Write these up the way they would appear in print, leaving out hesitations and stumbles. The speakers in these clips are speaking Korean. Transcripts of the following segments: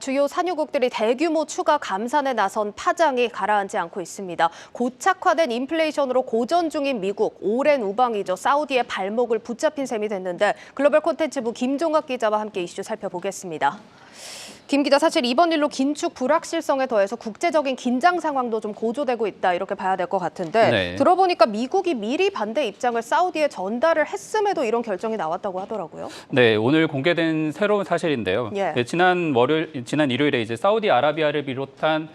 주요 산유국들이 대규모 추가 감산에 나선 파장이 가라앉지 않고 있습니다. 고착화된 인플레이션으로 고전 중인 미국, 오랜 우방이죠. 사우디의 발목을 붙잡힌 셈이 됐는데 글로벌 콘텐츠부 김종학 기자와 함께 이슈 살펴보겠습니다. 김 기자, 사실 이번 일로 긴축 불확실성에 더해서 국제적인 긴장 상황도 좀 고조되고 있다 이렇게 봐야 될 것 같은데 네. 들어보니까 미국이 미리 반대 입장을 사우디에 전달을 했음에도 이런 결정이 나왔다고 하더라고요. 네, 오늘 공개된 새로운 사실인데요. 예. 네, 지난 일요일에 이제 사우디아라비아를 비롯한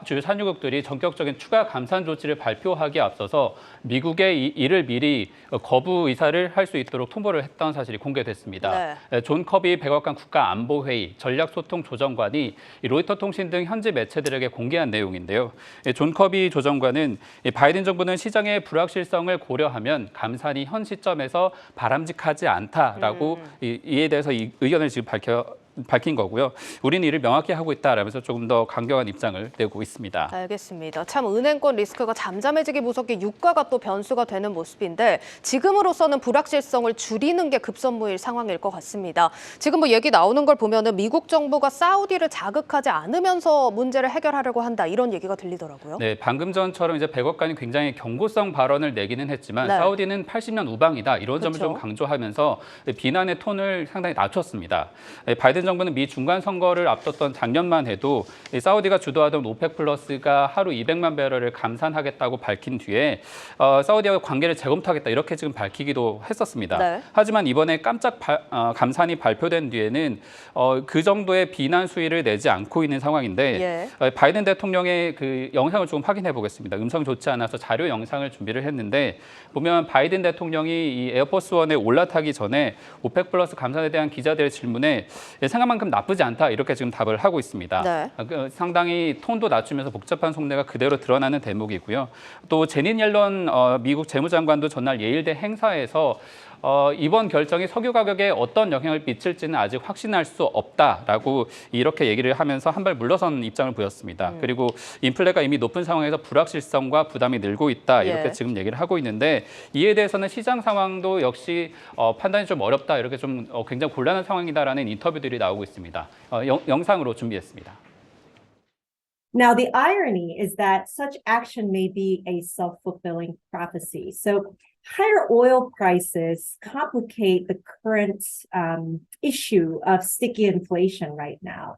주요 산유국들이 전격적인 추가 감산 조치를 발표하기에 앞서서 미국의 이를 미리 거부 의사를 할 수 있도록 통보를 했던 사실이 공개됐습니다. 네. 존 커비 백악관 국가안보회의 전략소통조정관이 로이터 통신 등 현지 매체들에게 공개한 내용인데요. 존 커비 조정관은 바이든 정부는 시장의 불확실성을 고려하면 감산이 현 시점에서 바람직하지 않다라고 이에 대해서 의견을 지금 밝힌 거고요. 우리는 이를 명확히 하고 있다라면서 조금 더 강경한 입장을 내고 있습니다. 알겠습니다. 참 은행권 리스크가 잠잠해지기 무섭게 유가가 또 변수가 되는 모습인데 지금으로서는 불확실성을 줄이는 게 급선무일 상황일 것 같습니다. 지금 뭐 얘기 나오는 걸 보면은 미국 정부가 사우디를 자극하지 않으면서 문제를 해결하려고 한다 이런 얘기가 들리더라고요. 네, 방금 전처럼 이제 백악관이 굉장히 경고성 발언을 내기는 했지만 네. 사우디는 80년 우방이다 이런 점을 그렇죠. 좀 강조하면서 비난의 톤을 상당히 낮췄습니다. 바이든 정부는 미 중간 선거를 앞뒀던 작년만 해도 사우디가 주도하던 오펙 플러스가 하루 200만 배럴을 감산하겠다고 밝힌 뒤에 사우디와 관계를 재검토하겠다 이렇게 지금 밝히기도 했었습니다. 네. 하지만 이번에 깜짝 감산이 발표된 뒤에는 그 정도의 비난 수위를 내지 않고 있는 상황인데 바이든 대통령의 그 영상을 조금 확인해 보겠습니다. 음성 좋지 않아서 자료 영상을 준비를 했는데 보면 바이든 대통령이 이 에어포스원에 올라타기 전에 오펙 플러스 감산에 대한 기자들의 질문에 생각만큼 나쁘지 않다 이렇게 지금 답을 하고 있습니다. 네. 상당히 톤도 낮추면서 복잡한 속내가 그대로 드러나는 대목이고요. 또 제닛 옐런 미국 재무장관도 전날 예일대 행사에서 이번 결정이 석유 가격에 어떤 영향을 미칠지는 아직 확신할 수 없다라고 이렇게 얘기를 하면서 한 발 물러선 입장을 보였습니다. 그리고 인플레가 이미 높은 상황에서 불확실성과 부담이 늘고 있다 이렇게 지금 얘기를 하고 있는데 이에 대해서는 시장 상황도 역시 판단이 좀 어렵다 이렇게 좀 굉장히 곤란한 상황이다라는 인터뷰들이 나오고 있습니다. 영상으로 준비했습니다. Now, the irony is that such action may be a self-fulfilling prophecy. So higher oil prices complicate the current issue of sticky inflation right now.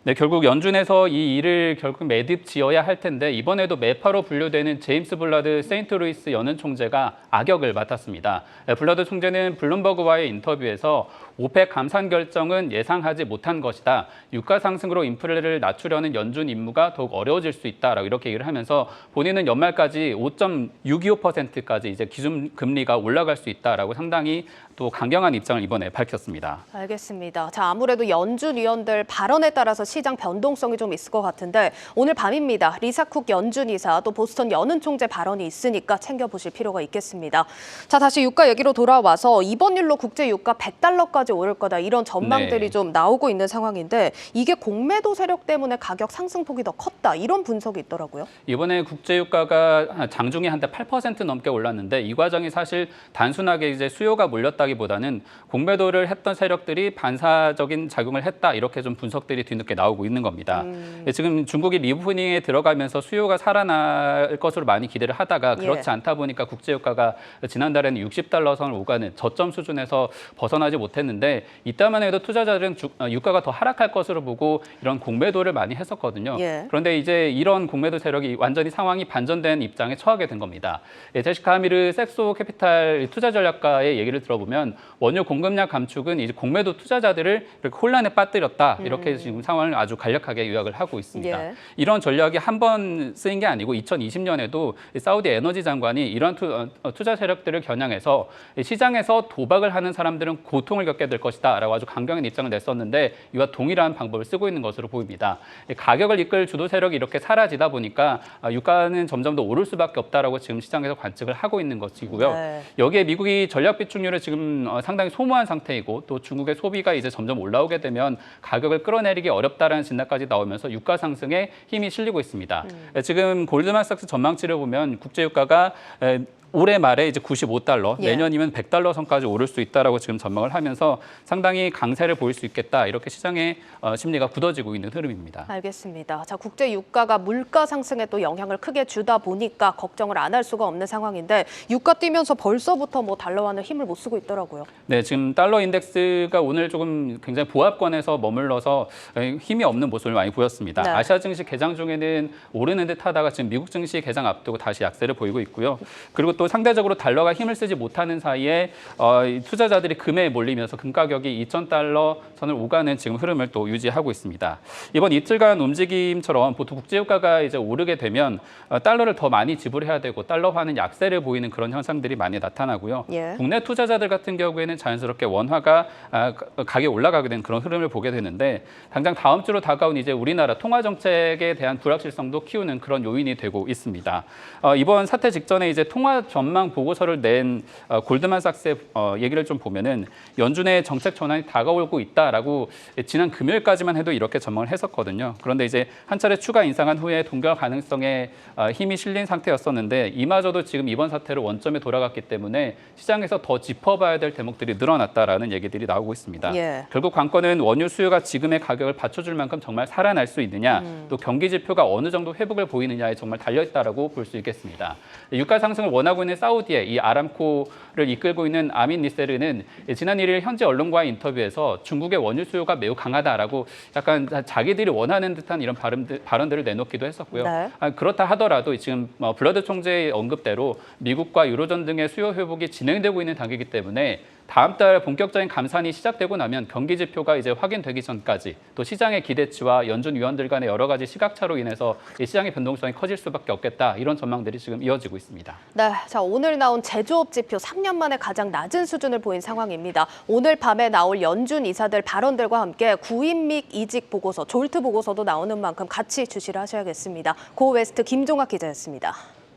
네, 결국 연준에서 이 일을 결국 매듭 지어야 할 텐데 이번에도 매파로 분류되는 제임스 블러드 세인트루이스 연은 총재가 악역을 맡았습니다. 블러드 총재는 블룸버그와의 인터뷰에서 오펙 감산 결정은 예상하지 못한 것이다. 유가 상승으로 인플레를 낮추려는 연준 임무가 더욱 어려워질 수 있다라고 이렇게 얘기를 하면서 본인은 연말까지 5.625%까지 이제 기준 금리가 올라갈 수 있다라고 상당히 또 강경한 입장을 이번에 밝혔습니다. 알겠습니다. 자, 아무래도 연준 위원들 발언에 따라서 시장 변동성이 좀 있을 것 같은데 오늘 밤입니다. 리사 쿡 연준 이사 또 보스턴 연은 총재 발언이 있으니까 챙겨보실 필요가 있겠습니다. 자, 다시 유가 얘기로 돌아와서 이번 일로 국제 유가 100달러까지 오를 거다 이런 전망들이 좀 나오고 있는 상황인데 이게 공매도 세력 때문에 가격 상승폭이 더 컸다 이런 분석이 있더라고요. 이번에 국제 유가가 장중에 한때 8% 넘게 올랐는데 이 과정이 사실 단순하게 이제 수요가 몰렸다기보다는 공매도를 했던 세력들이 반사적인 작용을 했다 이렇게 좀 분석들이 뒤늦게 나오고 있는 겁니다. 지금 중국이 리오프닝에 들어가면서 수요가 살아날 것으로 많이 기대를 하다가 그렇지 않다 보니까 국제 유가가 지난달에는 60달러 선을 오가는 저점 수준에서 벗어나지 못했는데 이때만 해도 투자자들은 유가가 더 하락할 것으로 보고 이런 공매도를 많이 했었거든요. 그런데 이제 이런 공매도 세력이 완전히 상황이 반전된 입장에 처하게 된 겁니다. 제시카 하미르 섹소 캐피탈 투자 전략가의 얘기를 들어보면 원유 공급량 감축은 이제 공매도 투자자들을 이렇게 혼란에 빠뜨렸다 이렇게 지금 상황을 아주 간략하게 요약을 하고 있습니다. 이런 전략이 한 번 쓰인 게 아니고 2020년에도 사우디 에너지 장관이 이런 투자 세력들을 겨냥해서 시장에서 도박을 하는 사람들은 고통을 겪게 될 것이다라고 아주 강경한 입장을 냈었는데 이와 동일한 방법을 쓰고 있는 것으로 보입니다. 가격을 이끌 주도 세력이 이렇게 사라지다 보니까 유가는 점점 더 오를 수밖에 없다라고 지금 시장에서 관측을 하고 있는 것이고요. 여기에 미국이 전략 비축률을 지금 상당히 소모한 상태이고 또 중국의 소비가 이제 점점 올라오게 되면 가격을 끌어내리기 어렵다라는 진단까지 나오면서 유가 상승에 힘이 실리고 있습니다. 지금 골드만삭스 전망치를 보면 국제 유가가 올해 말에 이제 95달러, 예. 내년이면 100달러 선까지 오를 수 있다라고 지금 전망을 하면서 상당히 강세를 보일 수 있겠다. 이렇게 시장의 심리가 굳어지고 있는 흐름입니다. 알겠습니다. 자, 국제 유가가 물가 상승에 또 영향을 크게 주다 보니까 걱정을 안 할 수가 없는 상황인데 유가 뛰면서 벌써부터 뭐 달러와는 힘을 못 쓰고 있더라고요. 네, 지금 달러 인덱스가 오늘 조금 굉장히 보합권에서 머물러서 힘이 없는 모습을 많이 보였습니다. 네. 아시아 증시 개장 중에는 오르는 듯 하다가 지금 미국 증시 개장 앞두고 다시 약세를 보이고 있고요. 그리고 또 상대적으로 달러가 힘을 쓰지 못하는 사이에 이 투자자들이 금에 몰리면서 금 가격이 2,000달러 선을 오가는 지금 흐름을 또 유지하고 있습니다. 이번 이틀간 움직임처럼 보통 국제유가가 이제 오르게 되면 달러를 더 많이 지불해야 되고 달러화는 약세를 보이는 그런 현상들이 많이 나타나고요. 예. 국내 투자자들 같은 경우에는 자연스럽게 원화가 가격이 올라가게 된 그런 흐름을 보게 되는데 당장 다음 주로 다가온 이제 우리나라 통화 정책에 대한 불확실성도 키우는 그런 요인이 되고 있습니다. 이번 사태 직전에 이제 통화 전망 보고서를 낸 골드만삭스의 얘기를 좀 보면은 연준의 정책 전환이 다가오고 있다라고 지난 금요일까지만 해도 이렇게 전망을 했었거든요. 그런데 이제 한 차례 추가 인상한 후에 동결 가능성에 힘이 실린 상태였었는데 이마저도 지금 이번 사태로 원점에 돌아갔기 때문에 시장에서 더 짚어봐야 될 대목들이 늘어났다라는 얘기들이 나오고 있습니다. 예. 결국 관건은 원유 수요가 지금의 가격을 받쳐줄 만큼 정말 살아날 수 있느냐, 또 경기 지표가 어느 정도 회복을 보이느냐에 정말 달려있다라고 볼 수 있겠습니다. 유가 상승을 원하고 있는 사우디의 이 아람코를 이끌고 있는 아민 니세르는 지난 1일 현지 언론과의 인터뷰에서 중국의 원유 수요가 매우 강하다라고 약간 자기들이 원하는 듯한 이런 발언들을 내놓기도 했었고요. 네. 그렇다 하더라도 지금 블러드 총재의 언급대로 미국과 유로존 등의 수요 회복이 진행되고 있는 단계이기 때문에 다음 달 본격적인 감산이 시작되고 나면 경기 지표가 이제 확인되기 전까지 또 시장의 기대치와 연준 위원들 간의 여러 가지 시각차로 인해서 이 시장의 변동성이 커질 수밖에 없겠다. 이런 전망들이 지금 이어지고 있습니다. 네, 자 오늘 나온 제조업 지표 3년 만에 가장 낮은 수준을 보인 상황입니다. 오늘 밤에 나올 연준 이사들 발언들과 함께 구인 및 이직 보고서, 졸트 보고서도 나오는 만큼 같이 주시를 하셔야겠습니다. 고웨스트 김종학 기자였습니다.